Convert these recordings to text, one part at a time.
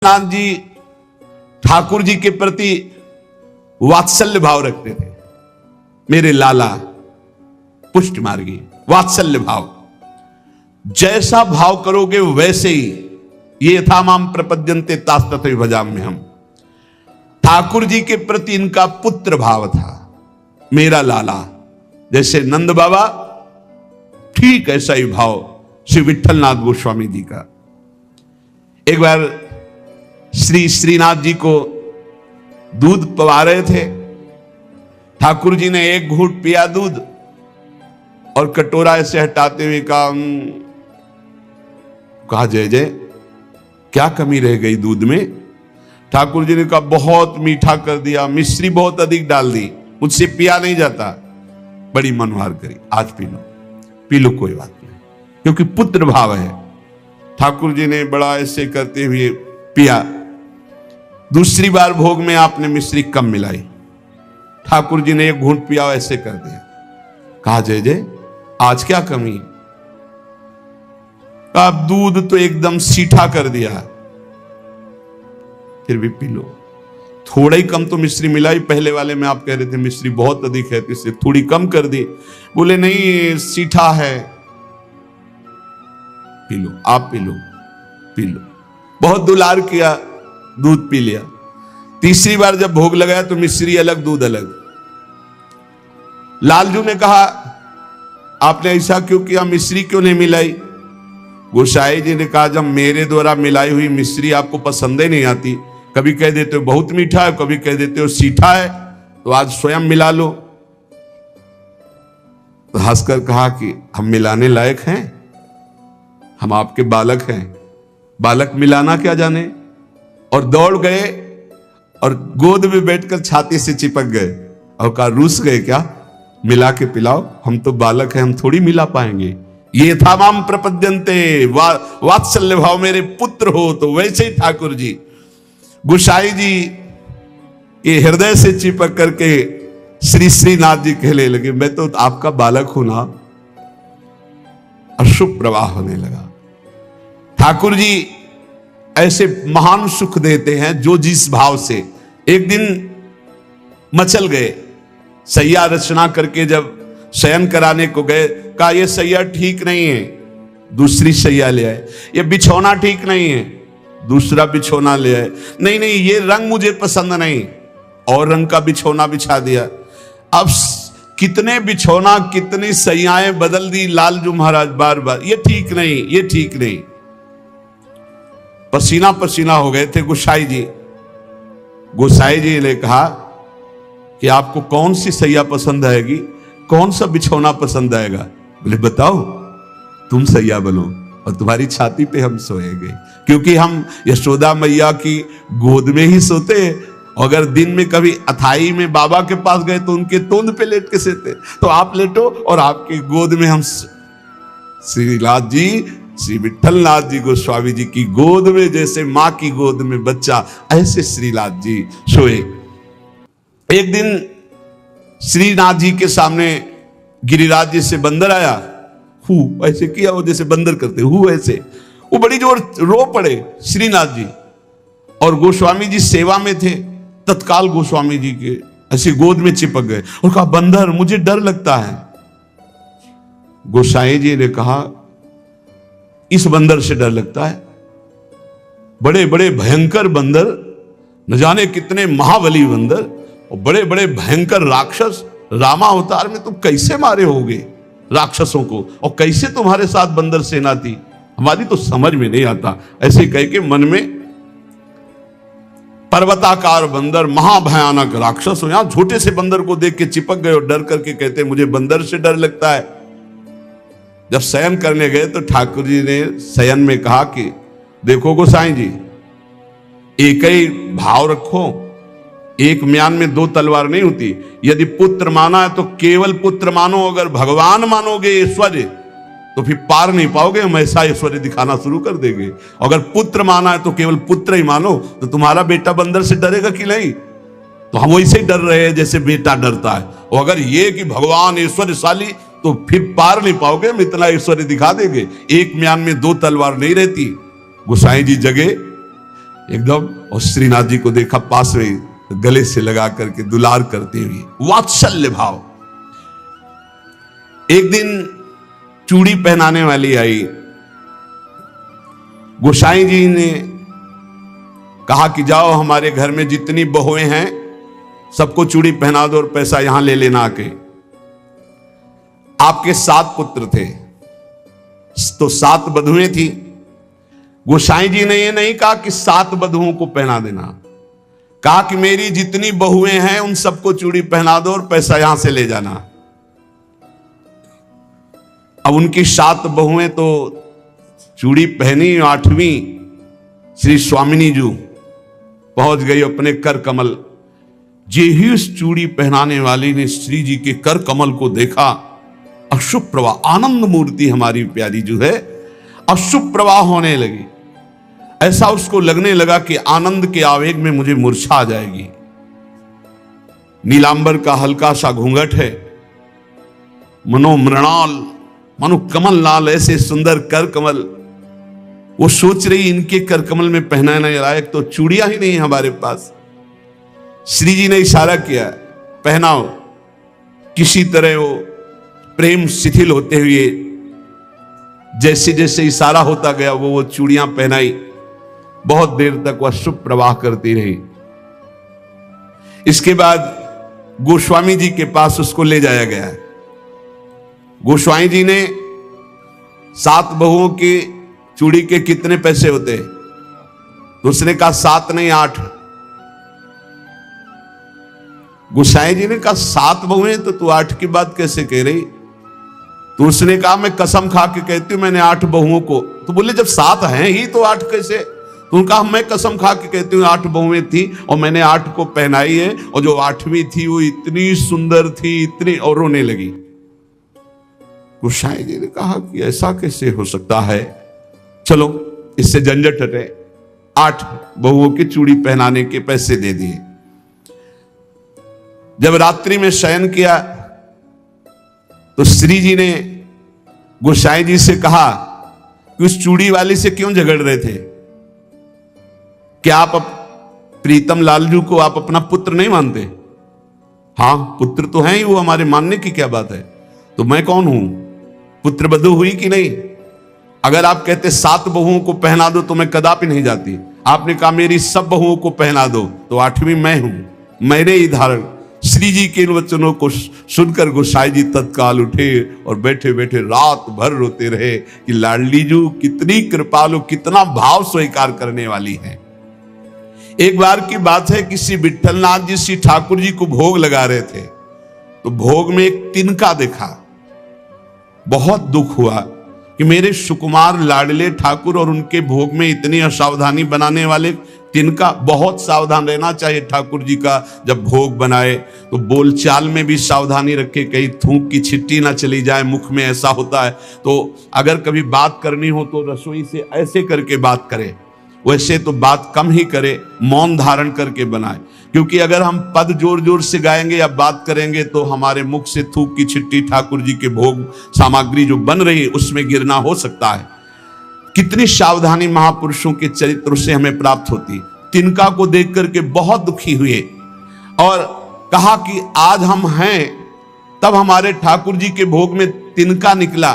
नाथ जी ठाकुर जी के प्रति वात्सल्य भाव रखते थे। मेरे लाला पुष्ट मार्गी, वात्सल्य भाव, जैसा भाव करोगे वैसे ही। ये था माम प्रपद्यन्ते तास्तथैव भजाम्यहम् हम। ठाकुर जी के प्रति इनका पुत्र भाव था। मेरा लाला, जैसे नंद बाबा, ठीक ऐसा ही भाव श्री विट्ठलनाथ गोस्वामी जी का। एक बार श्री श्रीनाथ जी को दूध पिला रहे थे। ठाकुर जी ने एक घूंट पिया दूध और कटोरा ऐसे हटाते हुए कहा जय जय, क्या कमी रह गई दूध में? ठाकुर जी ने कहा बहुत मीठा कर दिया, मिश्री बहुत अधिक डाल दी, मुझसे पिया नहीं जाता। बड़ी मनोहार करी, आज पी लो कोई बात नहीं, क्योंकि पुत्र भाव है। ठाकुर जी ने बड़ा ऐसे करते हुए पिया। दूसरी बार भोग में आपने मिश्री कम मिलाई। ठाकुर जी ने एक घूंट पिया, ऐसे कर दिया। कहा जय जय, आज क्या कमी? आप दूध तो एकदम सीठा कर दिया, फिर भी पी लो। थोड़ा ही कम तो मिश्री मिलाई, पहले वाले में आप कह रहे थे मिश्री बहुत अधिक है, इससे थोड़ी कम कर दी। बोले नहीं, सीठा है, पी लो, आप पी लो, पी लो। बहुत दुलार किया, दूध पी लिया। तीसरी बार जब भोग लगाया तो मिश्री अलग, दूध अलग। लालजू ने कहा आपने ऐसा क्यों किया, मिश्री क्यों नहीं मिलाई? गोसाई जी ने कहा जब मेरे द्वारा मिलाई हुई मिश्री आपको पसंद ही नहीं आती, कभी कह देते हो बहुत मीठा है, कभी कह देते हो सीठा है, तो आज स्वयं मिला लो। तो हंसकर कहा कि हम मिलाने लायक हैं? हम आपके बालक हैं, बालक मिलाना क्या जाने? और दौड़ गए और गोद में बैठकर छाती से चिपक गए और कहा रूस गए क्या, मिला के पिलाओ, हम तो बालक हैं, हम थोड़ी मिला पाएंगे। ये था माम प्रपद्यन्ते, वात्सल्य भाव, मेरे पुत्र हो। तो वैसे ही ठाकुर जी गोसाई जी के हृदय से चिपक करके श्री श्रीनाथ जी कहने लगे मैं तो आपका बालक हूं ना। अश्रु प्रवाह होने लगा। ठाकुर जी ऐसे महान सुख देते हैं जो जिस भाव से। एक दिन मचल गए, सैया रचना करके जब शयन कराने को गए, कहा यह सैया ठीक नहीं है, दूसरी सैया ले आए। ये बिछौना ठीक नहीं है, दूसरा बिछौना ले आए। नहीं नहीं, ये रंग मुझे पसंद नहीं, और रंग का बिछौना बिछा दिया। अब कितने बिछौना, कितनी सैयाएं बदल दी लालजू महाराज बार बार, ये ठीक नहीं, ये ठीक नहीं। पसीना पसीना हो गए थे गोसाई जी। गोसाई जी ने कहा कि आपको कौन सी सैया पसंद आएगी, कौन सा बिछौना पसंद आएगा? बोले बताओ, तुम सैया बनो और तुम्हारी छाती पे हम सोएंगे, क्योंकि हम यशोदा मैया की गोद में ही सोते। अगर दिन में कभी अथाई में बाबा के पास गए तो उनके तोंद पे लेट के सोते, तो आप लेटो और आपकी गोद में हम। श्रीनाथ जी, श्री विट्ठलनाथ जी गोस्वामी जी की गोद में जैसे मां की गोद में बच्चा, ऐसे श्रीनाथ जी सोए। एक दिन श्रीनाथ जी के सामने गिरिराज जी से बंदर आया, हु ऐसे किया, वो जैसे बंदर करते हु ऐसे, वो बड़ी जोर रो पड़े श्रीनाथ जी। और गोस्वामी जी सेवा में थे, तत्काल गोस्वामी जी के ऐसे गोद में चिपक गए और कहा बंदर मुझे डर लगता है। गोसाई जी ने कहा इस बंदर से डर लगता है? बड़े बड़े भयंकर बंदर, न जाने कितने महाबली बंदर और बड़े बड़े भयंकर राक्षस, रामा अवतार में तुम कैसे मारे होगे राक्षसों को, और कैसे तुम्हारे साथ बंदर सेना थी, हमारी तो समझ में नहीं आता। ऐसे कह के मन में पर्वताकार बंदर, महाभयानक राक्षस हो, यहां छोटे से बंदर को देख के चिपक गए और डर करके कहते मुझे बंदर से डर लगता है। जब शयन करने गए तो ठाकुर जी ने शयन में कहा कि देखो गोसाई जी, एक ही भाव रखो, एक म्यान में दो तलवार नहीं होती। यदि पुत्र माना है तो केवल पुत्र मानो, अगर भगवान मानोगे ऐश्वर्य तो फिर पार नहीं पाओगे, हम ऐसा ऐश्वर्य दिखाना शुरू कर देंगे। अगर पुत्र माना है तो केवल पुत्र ही मानो, तो तुम्हारा बेटा बंदर से डरेगा कि नहीं? तो हम वैसे ही डर रहे हैं जैसे बेटा डरता है। और अगर ये कि भगवान ऐश्वर्यशाली, तो फिर पार नहीं पाओगे, हम इतना ऐश्वर्य दिखा देंगे। एक म्यान में दो तलवार नहीं रहती। गोसाई जी जगे, एकदम। और श्रीनाथ जी को देखा पास में, गले से लगा करके दुलार करते हुए, वात्सल्य भाव। एक दिन चूड़ी पहनाने वाली आई। गोसाई जी ने कहा कि जाओ हमारे घर में जितनी बहुएं हैं सबको चूड़ी पहना दो और पैसा यहां ले लेना आके। आपके 7 पुत्र थे तो 7 बधुएं थी। गोसाई जी ने यह नहीं कहा कि 7 बधुओं को पहना देना, कहा कि मेरी जितनी बहुएं हैं उन सबको चूड़ी पहना दो और पैसा यहां से ले जाना। अब उनकी 7 बहुएं तो चूड़ी पहनी। 8वीं श्री स्वामिनी जी पहुंच गई अपने कर कमल। जे ही उस चूड़ी पहनाने वाली ने श्री जी के कर कमल को देखा, अशुभ प्रवाह, आनंद मूर्ति हमारी प्यारी जो है, अशुभ प्रवाह होने लगी। ऐसा उसको लगने लगा कि आनंद के आवेग में मुझे मूर्छा आ जाएगी। नीलांबर का हल्का सा घूंघट है, मनो मृणाल, मनो कमल लाल, ऐसे सुंदर कर कमल। वो सोच रही इनके कर कमल में पहनाने लायक तो चूड़ियां ही नहीं हमारे पास। श्री जी ने इशारा किया, पहनाओ। किसी तरह वो प्रेम शिथिल होते हुए जैसे जैसे इशारा होता गया वो चूड़ियां पहनाई। बहुत देर तक वह शुभ प्रवाह करती रही। इसके बाद गोस्वामी जी के पास उसको ले जाया गया। गोस्वामी जी ने 7 बहुओं की चूड़ी के कितने पैसे होते, तो उसने कहा 7 नहीं 8। गोसाई जी ने कहा 7 बहुएं तो तू 8 की बात कैसे कह रही? तो उसने कहा मैं कसम खा के कहती हूं मैंने 8 बहुओं को। तो बोले जब 7 हैं ही तो 8 कैसे? तो उनका कहा मैं कसम खा के कहती हूँ 8 बहुएं थी और मैंने 8 को पहनाई है, और जो 8वीं थी वो इतनी सुंदर थी, इतनी, और रोने लगी। गोसाई जी ने कहा कि ऐसा कैसे हो सकता है, चलो इससे झंझट हटे। 8 बहुओं की चूड़ी पहनाने के पैसे दे दिए। जब रात्रि में शयन किया तो श्री जी ने गोसाई जी से कहा कि उस चूड़ी वाली से क्यों झगड़ रहे थे? क्या आप प्रीतम लालजू को आप अपना पुत्र नहीं मानते? हाँ पुत्र तो है ही वो, हमारे मानने की क्या बात है। तो मैं कौन हूं? पुत्र बधू हुई कि नहीं? अगर आप कहते 7 बहुओं को पहना दो तो मैं कदापि नहीं जाती। आपने कहा मेरी सब बहुओं को पहना दो, तो 8वीं मैं हूं, मैंने ही धारण। श्री जी के इन वचनों को सुनकर गोसाई जी तत्काल उठे और बैठे बैठे रात भर रोते रहे कि लाडली जू कितनी कृपालु, कितना भाव स्वीकार करने वाली है। एक बार की बात है, किसी विठलनाथ जी श्री ठाकुर जी को भोग लगा रहे थे, तो भोग में एक तिनका देखा। बहुत दुख हुआ कि मेरे सुकुमार लाडले ठाकुर और उनके भोग में इतनी असावधानी बनाने वाले तिनका। बहुत सावधान रहना चाहिए ठाकुर जी का, जब भोग बनाए तो बोलचाल में भी सावधानी रखे, कहीं थूक की छिट्टी ना चली जाए मुख में। ऐसा होता है, तो अगर कभी बात करनी हो तो रसोई से ऐसे करके बात करे, वैसे तो बात कम ही करे, मौन धारण करके बनाए। क्योंकि अगर हम पद जोर जोर से गाएंगे या बात करेंगे तो हमारे मुख से थूक की छिट्टी ठाकुर जी के भोग सामग्री जो बन रही है उसमें गिरना हो सकता है। कितनी सावधानी महापुरुषों के चरित्र से हमें प्राप्त होती। तिनका को देख करके बहुत दुखी हुए और कहा कि आज हम हैं, तब हमारे ठाकुर जी के भोग में तिनका निकला,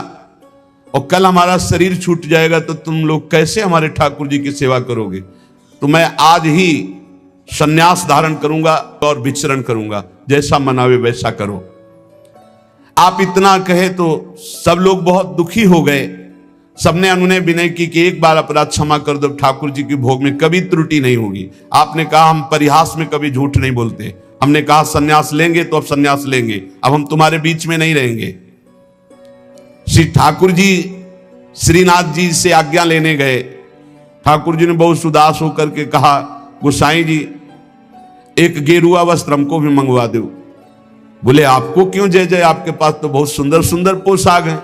और कल हमारा शरीर छूट जाएगा तो तुम लोग कैसे हमारे ठाकुर जी की सेवा करोगे? तो मैं आज ही संन्यास धारण करूंगा और विचरण करूंगा, जैसा मनावे वैसा करो। आप इतना कहे तो सब लोग बहुत दुखी हो गए। सबने अनुनय विनय की कि एक बार अपराध क्षमा कर दो, ठाकुर जी के भोग में कभी त्रुटि नहीं होगी। आपने कहा हम परिहास में कभी झूठ नहीं बोलते। हमने कहा सन्यास लेंगे तो अब सन्यास लेंगे, अब हम तुम्हारे बीच में नहीं रहेंगे। श्री ठाकुर जी श्रीनाथ जी से आज्ञा लेने गए। ठाकुर जी ने बहुत उदास होकर के कहा, गोसाई जी एक गेरुआ वस्त्र हमको भी मंगवा दो। बोले आपको क्यों जय जय, आपके पास तो बहुत सुंदर सुंदर पोशाक हैं।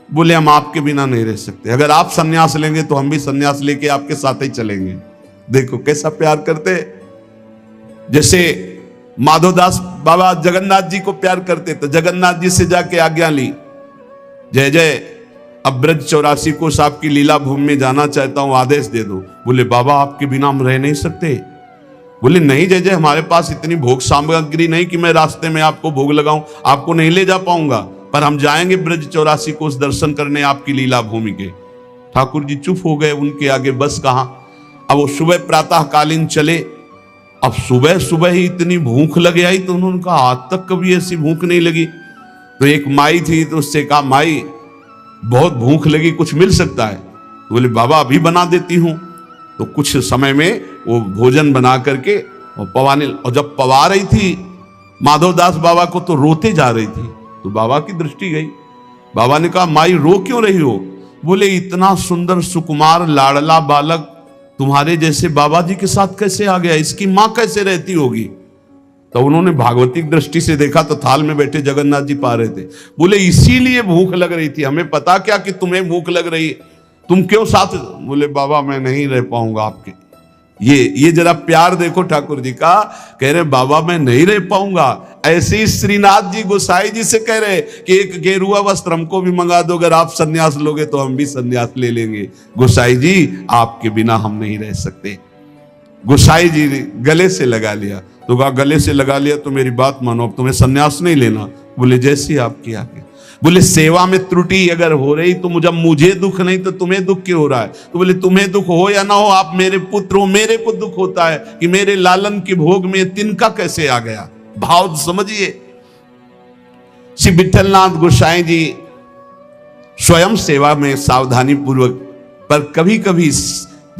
बोले हम आपके बिना नहीं रह सकते, अगर आप सन्यास लेंगे तो हम भी सन्यास लेके आपके साथ ही चलेंगे। देखो कैसा प्यार करते, जैसे माधोदास बाबा जगन्नाथ जी को प्यार करते तो जगन्नाथ जी से जाके आज्ञा ली, जय जय अब ब्रज 84 कोस आपकी लीला भूमि में जाना चाहता हूं, आदेश दे दो। बोले बाबा आपके बिना हम रह नहीं सकते। बोले नहीं जय जय, हमारे पास इतनी भोग सामग्री नहीं कि मैं रास्ते में आपको भोग लगाऊं, आपको नहीं ले जा पाऊंगा, पर हम जाएंगे ब्रज 84 कोस दर्शन करने आपकी लीला भूमि के। ठाकुर जी चुप हो गए, उनके आगे बस कहां। अब वो सुबह प्रातः कालीन चले। अब सुबह सुबह ही इतनी भूख लगे आई, तो उन्होंने कहा आज तक कभी ऐसी भूख नहीं लगी। तो एक माई थी, तो उससे कहा माई बहुत भूख लगी, कुछ मिल सकता है? तो बोले बाबा अभी बना देती हूं। तो कुछ समय में वो भोजन बना करके और पवाने, और जब पवा रही थी माधवदास बाबा को तो रोते जा रही थी। तो बाबा की दृष्टि गई। बाबा ने कहा माई रो क्यों रही हो? बोले इतना सुंदर सुकुमार लाडला बालक तुम्हारे जैसे बाबा जी के साथ कैसे आ गया, इसकी मां कैसे रहती होगी? तो उन्होंने भागवतिक दृष्टि से देखा तो थाल में बैठे जगन्नाथ जी पा रहे थे। बोले इसीलिए भूख लग रही थी, हमें पता क्या कि तुम्हें भूख लग रही, तुम क्यों साथ? बोले बाबा मैं नहीं रह पाऊंगा आपके। ये जरा प्यार देखो ठाकुर जी का। कह रहे बाबा मैं नहीं रह पाऊंगा। ऐसे ही श्रीनाथ जी गोसाई जी से कह रहे कि एक गेरुआ वस्त्र हमको भी मंगा दो, अगर आप सन्यास लोगे तो हम भी सन्यास ले लेंगे। गोसाई जी आपके बिना हम नहीं रह सकते। गोसाई जी ने गले से लगा लिया। तो कहा गले से लगा लिया तो मेरी बात मानो, अब तुम्हें सन्यास नहीं लेना। बोले जैसी आपकी आज्ञा। बोले सेवा में त्रुटि अगर हो रही तो मुझे दुख नहीं तो तुम्हें दुख क्यों हो रहा है? तो बोले तुम्हें दुख हो या ना हो, आप मेरे पुत्र हो, मेरे को दुख होता है कि मेरे लालन के भोग में तिनका कैसे आ गया। भाव समझिए। श्री विठलनाथ गोसाई जी स्वयं सेवा में सावधानी पूर्वक, पर कभी कभी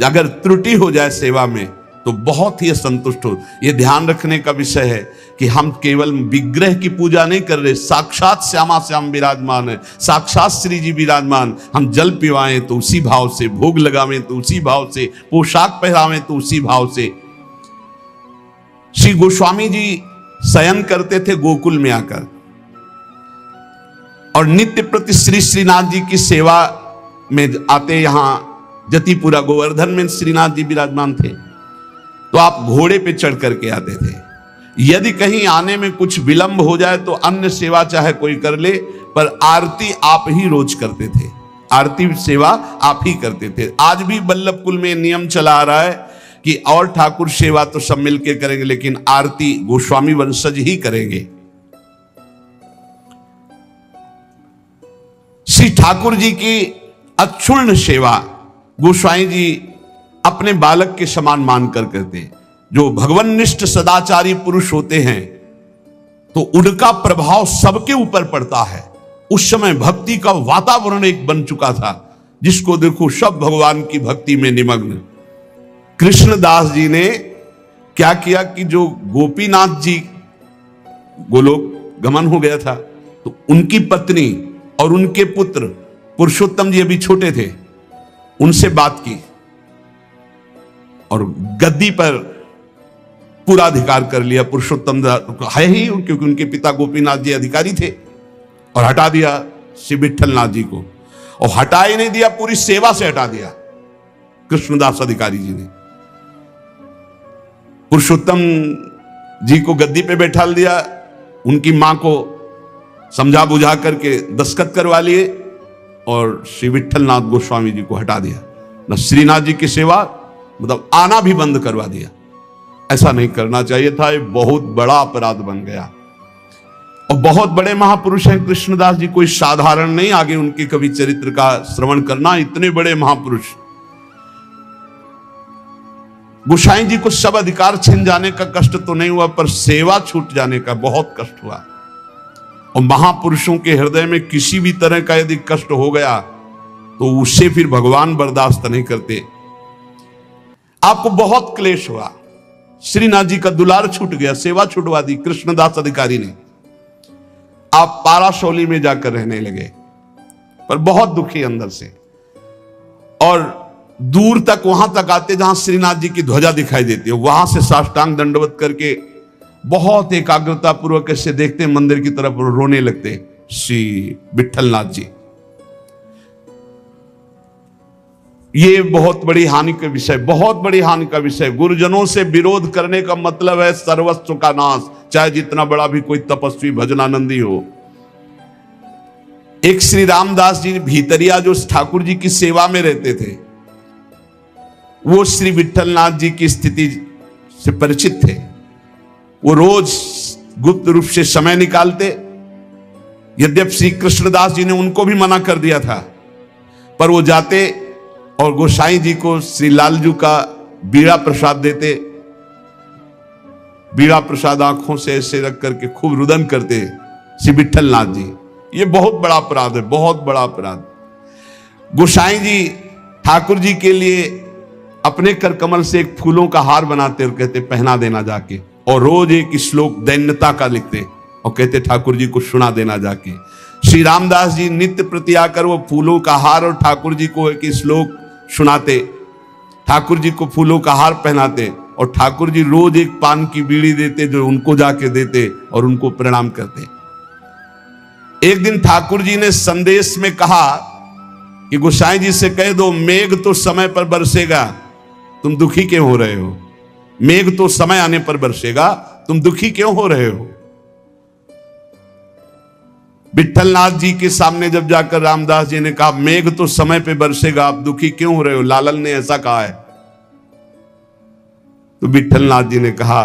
अगर त्रुटि हो जाए सेवा में तो बहुत ही असंतुष्ट हो। यह ध्यान रखने का विषय है कि हम केवल विग्रह की पूजा नहीं कर रहे, साक्षात श्यामा श्याम विराजमान है, साक्षात श्री जी विराजमान। हम जल पिवाएं तो उसी भाव से, भोग लगावें तो उसी भाव से, पोशाक पहरावें तो उसी भाव से। श्री गोस्वामी जी शयन करते थे गोकुल में आकर, और नित्य प्रति श्री श्रीनाथ जी की सेवा में आते। यहां जतिपुरा गोवर्धन में श्रीनाथ जी विराजमान थे, तो आप घोड़े पे चढ़ करके आते थे। यदि कहीं आने में कुछ विलंब हो जाए तो अन्य सेवा चाहे कोई कर ले, पर आरती आप ही रोज करते थे, आरती सेवा आप ही करते थे। आज भी बल्लभ कुल में नियम चला आ रहा है कि और ठाकुर सेवा तो सब मिलके करेंगे, लेकिन आरती गोस्वामी वंशज ही करेंगे। श्री ठाकुर जी की अक्षुण्ण सेवा गोस्वामी जी अपने बालक के समान मानकर करते। जो भगवन्निष्ठ सदाचारी पुरुष होते हैं तो उनका प्रभाव सबके ऊपर पड़ता है। उस समय भक्ति का वातावरण एक बन चुका था, जिसको देखो सब भगवान की भक्ति में निमग्न। कृष्णदास जी ने क्या किया कि जो गोपीनाथ जी गोलोक गमन हो गया था, तो उनकी पत्नी और उनके पुत्र पुरुषोत्तम जी अभी छोटे थे, उनसे बात की और गद्दी पर पूरा अधिकार कर लिया। पुरुषोत्तम है ही, क्योंकि उनके पिता गोपीनाथ जी अधिकारी थे, और हटा दिया श्री विठलनाथ जी को। और हटा ही नहीं दिया, पूरी सेवा से हटा दिया कृष्णदास अधिकारी जी ने। पुरुषोत्तम जी को गद्दी पे बैठा दिया, उनकी मां को समझा बुझा करके दस्तखत करवा लिए, और श्री विठलनाथ गोस्वामी जी को हटा दिया। न श्रीनाथ जी की सेवा, मतलब आना भी बंद करवा दिया। ऐसा नहीं करना चाहिए था, ये बहुत बड़ा अपराध बन गया। और बहुत बड़े महापुरुष हैं कृष्णदास जी, कोई साधारण नहीं। आगे उनके कभी चरित्र का श्रवण करना, इतने बड़े महापुरुष। गोसाई जी को सब अधिकार छिन जाने का कष्ट तो नहीं हुआ, पर सेवा छूट जाने का बहुत कष्ट हुआ। और महापुरुषों के हृदय में किसी भी तरह का यदि कष्ट हो गया तो उससे फिर भगवान बर्दाश्त नहीं करते। आपको बहुत क्लेश हुआ, श्रीनाथ जी का दुलार छूट गया, सेवा छुटवा दी कृष्णदास अधिकारी ने। आप पाराशौली में जाकर रहने लगे, पर बहुत दुखी अंदर से। और दूर तक वहां तक आते जहां श्रीनाथ जी की ध्वजा दिखाई देती है, वहां से साष्टांग दंडवत करके बहुत एकाग्रता पूर्वक ऐसे देखते मंदिर की तरफ, रोने लगते श्री विठलनाथ जी। ये बहुत बड़ी हानि का विषय, बहुत बड़ी हानि का विषय। गुरुजनों से विरोध करने का मतलब है सर्वस्व का नाश, चाहे जितना बड़ा भी कोई तपस्वी भजनानंदी हो। एक श्री रामदास जी भीतरिया जो ठाकुर जी की सेवा में रहते थे, वो श्री विठलनाथ जी की स्थिति से परिचित थे। वो रोज गुप्त रूप से समय निकालते। यद्यपि श्री कृष्णदास जी ने उनको भी मना कर दिया था, पर वो जाते और गोसाई जी को श्री लालजू का बीड़ा प्रसाद देते। बीड़ा प्रसाद आंखों से ऐसे रख करके खूब रुदन करते श्री विठलनाथ जी। ये बहुत बड़ा अपराध है, बहुत बड़ा अपराध। गोसाई जी ठाकुर जी के लिए अपने कर कमल से एक फूलों का हार बनाते और कहते पहना देना जाके, और रोज एक श्लोक दैन्यता का लिखते और कहते ठाकुर जी को सुना देना जाके। श्री रामदास जी नित्य प्रति आकर वो फूलों का हार और ठाकुर जी को एक श्लोक सुनाते, ठाकुर जी को फूलों का हार पहनाते, और ठाकुर जी रोज एक पान की बीड़ी देते जो उनको जाके देते और उनको प्रणाम करते। एक दिन ठाकुर जी ने संदेश में कहा कि गोसाई जी से कह दो मेघ तो समय पर बरसेगा, तुम दुखी क्यों हो रहे हो? मेघ तो समय आने पर बरसेगा, तुम दुखी क्यों हो रहे हो? विठलनाथ जी के सामने जब जाकर रामदास जी ने कहा मेघ तो समय पे बरसेगा, आप दुखी क्यों हो रहे हो? लालन ने ऐसा कहा है। तो विठलनाथ जी ने कहा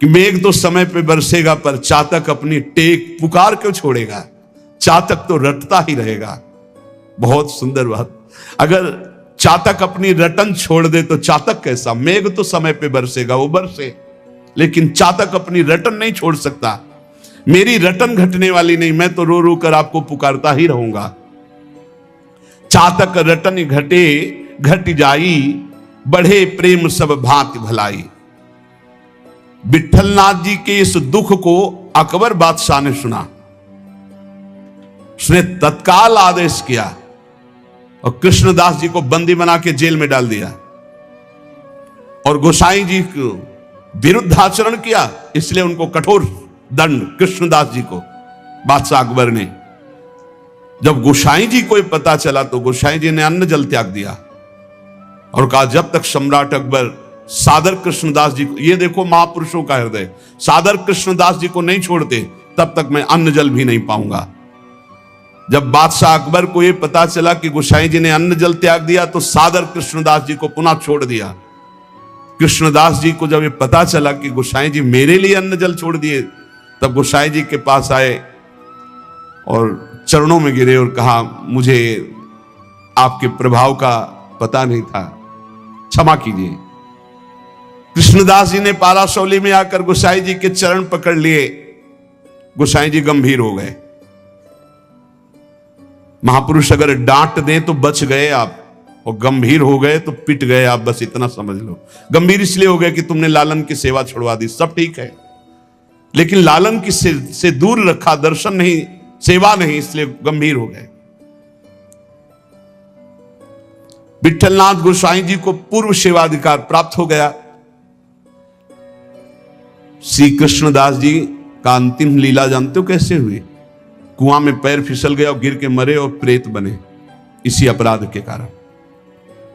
कि मेघ तो समय पे बरसेगा, पर चातक अपनी टेक पुकार क्यों छोड़ेगा? चातक तो रटता ही रहेगा। बहुत सुंदर बात। अगर चातक अपनी रटन छोड़ दे तो चातक कैसा? मेघ तो समय पे बरसेगा, वो बरसे, लेकिन चातक अपनी रटन नहीं छोड़ सकता। मेरी रटन घटने वाली नहीं, मैं तो रो रो कर आपको पुकारता ही रहूंगा। चातक रटन घटे घट जाई, बढ़े प्रेम सब भांति भलाई। विठलनाथ जी के इस दुख को अकबर बादशाह ने सुना। उसने तत्काल आदेश किया और कृष्णदास जी को बंदी बना के जेल में डाल दिया और गोसाई जी को विरुद्ध आचरण किया, इसलिए उनको कठोर दंड कृष्णदास जी को बादशाह अकबर ने। जब गोसाई जी को पता चला तो गोसाई जी ने अन्न जल त्याग दिया और कहा जब तक सम्राट अकबर सादर कृष्णदास जी को, ये देखो महापुरुषों का हृदय, सादर कृष्णदास जी को नहीं छोड़ते तब तक मैं अन्न जल भी नहीं पाऊंगा। जब बादशाह अकबर को यह पता चला कि गोसाई जी ने अन्न जल त्याग दिया तो सादर कृष्णदास जी को पुनः छोड़ दिया। कृष्णदास जी को जब ये पता चला कि गोसाई जी मेरे लिए अन्न जल छोड़ दिए, तब गोसाई जी के पास आए और चरणों में गिरे और कहा मुझे आपके प्रभाव का पता नहीं था, क्षमा कीजिए। कृष्णदास जी ने पाराशौली में आकर गोसाई जी के चरण पकड़ लिए। गोसाई जी गंभीर हो गए। महापुरुष अगर डांट दें तो बच गए आप, और गंभीर हो गए तो पिट गए आप, बस इतना समझ लो। गंभीर इसलिए हो गए कि तुमने लालन की सेवा छुड़वा दी, सब ठीक है, लेकिन लालन की से दूर रखा, दर्शन नहीं, सेवा नहीं, इसलिए गंभीर हो गए। विठलनाथ गोसाई जी को पूर्व सेवाधिकार प्राप्त हो गया। श्री कृष्णदास जी का अंतिम लीला जानते हो कैसे हुई? कुआं में पैर फिसल गया और गिर के मरे और प्रेत बने, इसी अपराध के कारण।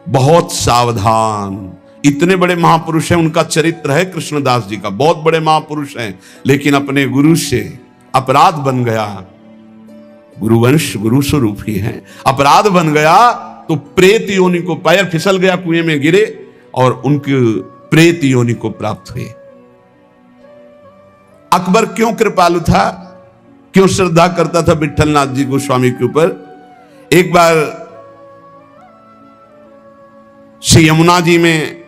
बहुत सावधान। इतने बड़े महापुरुष हैं, उनका चरित्र है कृष्णदास जी का, बहुत बड़े महापुरुष हैं, लेकिन अपने गुरु से अपराध बन गया। गुरुवंश गुरु स्वरूप ही है, अपराध बन गया तो प्रेत योनि को, पैर फिसल गया, कुएं में गिरे और उनके प्रेत योनि को प्राप्त हुए। अकबर क्यों कृपालु था, क्यों श्रद्धा करता था विठलनाथ जी गोस्वामी के ऊपर? एक बार श्री यमुना जी में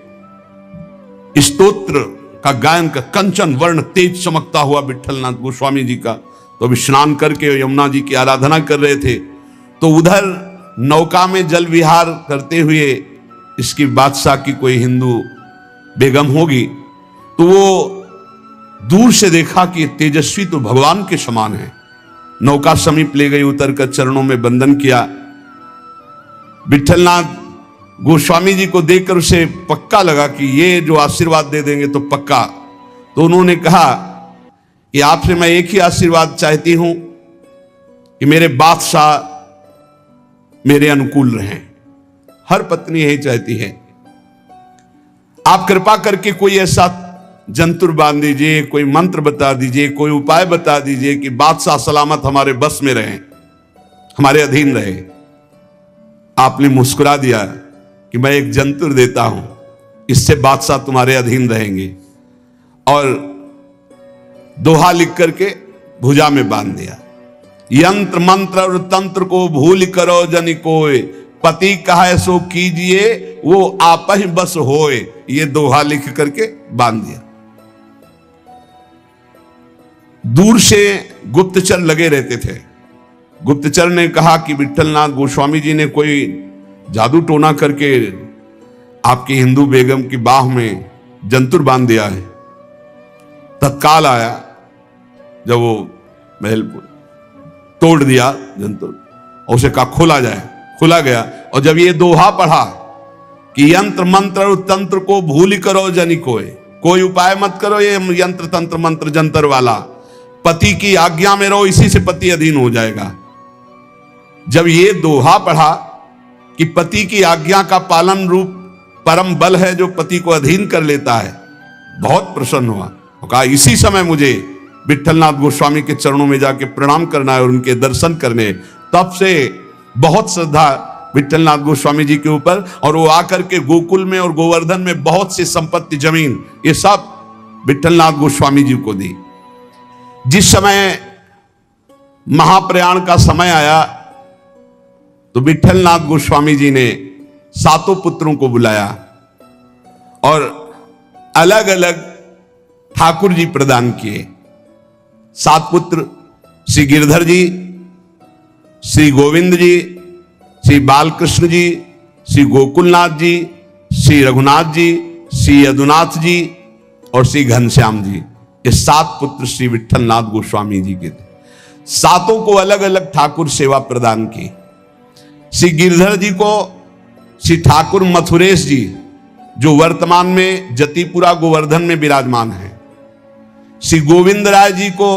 स्तोत्र का गायन का कंचन वर्ण तेज चमकता हुआ विठलनाथ गोस्वामी जी का, तो अभी स्नान करके यमुना जी की आराधना कर रहे थे, तो उधर नौका में जल विहार करते हुए इसकी बादशाह की कोई हिंदू बेगम होगी, तो वो दूर से देखा कि तेजस्वी तो भगवान के समान है। नौका समीप ले गई, उतर कर चरणों में वंदन किया। विठलनाथ गोस्वामी जी को देखकर उसे पक्का लगा कि ये जो आशीर्वाद दे देंगे तो पक्का। तो उन्होंने कहा कि आपसे मैं एक ही आशीर्वाद चाहती हूं कि मेरे बादशाह मेरे अनुकूल रहें। हर पत्नी यही चाहती है। आप कृपा करके कोई ऐसा जंतुर बांध दीजिए, कोई मंत्र बता दीजिए, कोई उपाय बता दीजिए कि बादशाह सलामत हमारे बस में रहें। हमारे अधीन रहे। आपने मुस्कुरा दिया कि मैं एक जंतुर देता हूं, इससे बादशाह तुम्हारे अधीन रहेंगे, और दोहा लिख करके भुजा में बांध दिया। यंत्र मंत्र और तंत्र को भूल करो जनि कोय, पति कहे सो कीजिए वो आप ही बस होए। ये दोहा लिख करके बांध दिया। दूर से गुप्तचर लगे रहते थे। गुप्तचर ने कहा कि विट्ठलनाथ गोस्वामी जी ने कोई जादू टोना करके आपकी हिंदू बेगम की बाह में जंतुर बांध दिया है। तत्काल आया, जब वो महल तोड़ दिया जंतुर और उसे कहा खोला जाए, खुला गया। और जब ये दोहा पढ़ा कि यंत्र मंत्र और तंत्र को भूल करो जनि कोई उपाय मत करो, ये यंत्र तंत्र मंत्र जंतर वाला, पति की आज्ञा में रहो, इसी से पति अधीन हो जाएगा। जब ये दोहा पढ़ा कि पति की आज्ञा का पालन रूप परम बल है जो पति को अधीन कर लेता है, बहुत प्रसन्न हुआ। कहा इसी समय मुझे विट्ठलनाथ गोस्वामी के चरणों में जाके प्रणाम करना है और उनके दर्शन करने। तब से बहुत श्रद्धा विट्ठलनाथ गोस्वामी जी के ऊपर, और वो आकर के गोकुल में और गोवर्धन में बहुत सी संपत्ति जमीन ये सब विट्ठलनाथ गोस्वामी जी को दी। जिस समय महाप्रयाण का समय आया तो विट्ठलनाथ गोस्वामी जी ने सातों पुत्रों को बुलाया और अलग अलग ठाकुर जी प्रदान किए। 7 पुत्र श्री गिरधर जी, श्री गोविंद जी, श्री बालकृष्ण जी, श्री गोकुलनाथ जी, श्री रघुनाथ जी, श्री यदुनाथ जी और श्री घनश्याम जी। ये 7 पुत्र श्री विट्ठलनाथ गोस्वामी जी के थे। सातों को अलग अलग ठाकुर सेवा प्रदान की। श्री गिरधर जी को श्री ठाकुर मथुरेश जी, जो वर्तमान में जतिपुरा गोवर्धन में विराजमान है। श्री गोविंद राय जी को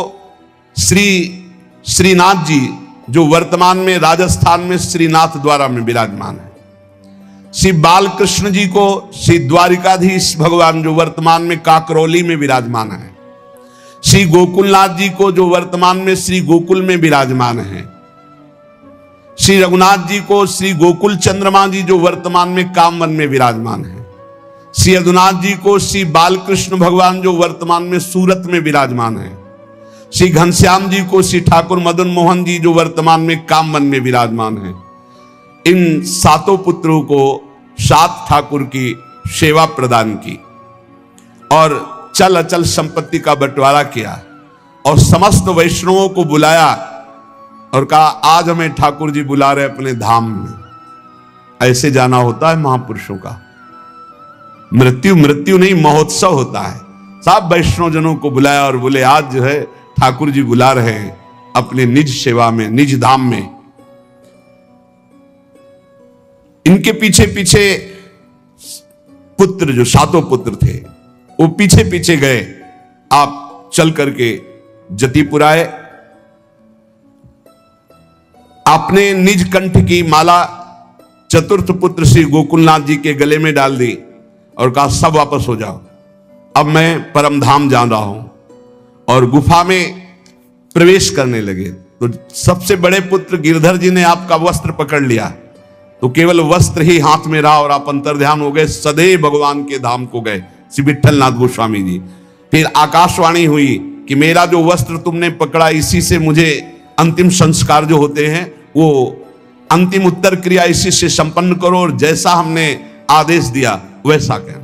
श्री श्रीनाथ जी, जो वर्तमान में राजस्थान में श्रीनाथ द्वारा में विराजमान है। श्री बालकृष्ण जी को श्री द्वारिकाधीश भगवान, जो वर्तमान में काकरौली में विराजमान है। श्री गोकुलनाथ जी को, जो वर्तमान में श्री गोकुल में विराजमान है। श्री रघुनाथ जी को श्री गोकुल चंद्रमा जी, जो वर्तमान में कामवन में विराजमान है। श्री यदुनाथ जी को श्री बालकृष्ण भगवान, जो वर्तमान में सूरत में विराजमान है। श्री घनश्याम जी को श्री ठाकुर मदन मोहन जी, जो वर्तमान में कामवन में विराजमान है। इन सातों पुत्रों को 7 ठाकुर की सेवा प्रदान की और चल अचल संपत्ति का बंटवारा किया और समस्त वैष्णवों को बुलाया और कहा आज हमें ठाकुर जी बुला रहे अपने धाम में। ऐसे जाना होता है महापुरुषों का। मृत्यु मृत्यु नहीं, महोत्सव होता है। सब वैष्णव जनों को बुलाया और बोले आज जो है ठाकुर जी बुला रहे हैं अपने निज सेवा में, निज धाम में। इनके पीछे पीछे पुत्र, जो 7 पुत्र थे, वो पीछे पीछे गए। आप चल करके जतिपुर आए। आपने निज कंठ की माला चतुर्थ पुत्र श्री गोकुलनाथ जी के गले में डाल दी और कहा सब वापस हो जाओ, अब मैं परम धाम जा रहा हूं। और गुफा में प्रवेश करने लगे तो सबसे बड़े पुत्र गिरधर जी ने आपका वस्त्र पकड़ लिया, तो केवल वस्त्र ही हाथ में रहा और आप अंतर्ध्यान हो गए, सदैव भगवान के धाम को गए श्री विट्ठलनाथ गोस्वामी जी। फिर आकाशवाणी हुई कि मेरा जो वस्त्र तुमने पकड़ा, इसी से मुझे अंतिम संस्कार जो होते हैं वो अंतिम उत्तर क्रिया इसी से संपन्न करो और जैसा हमने आदेश दिया वैसा करो।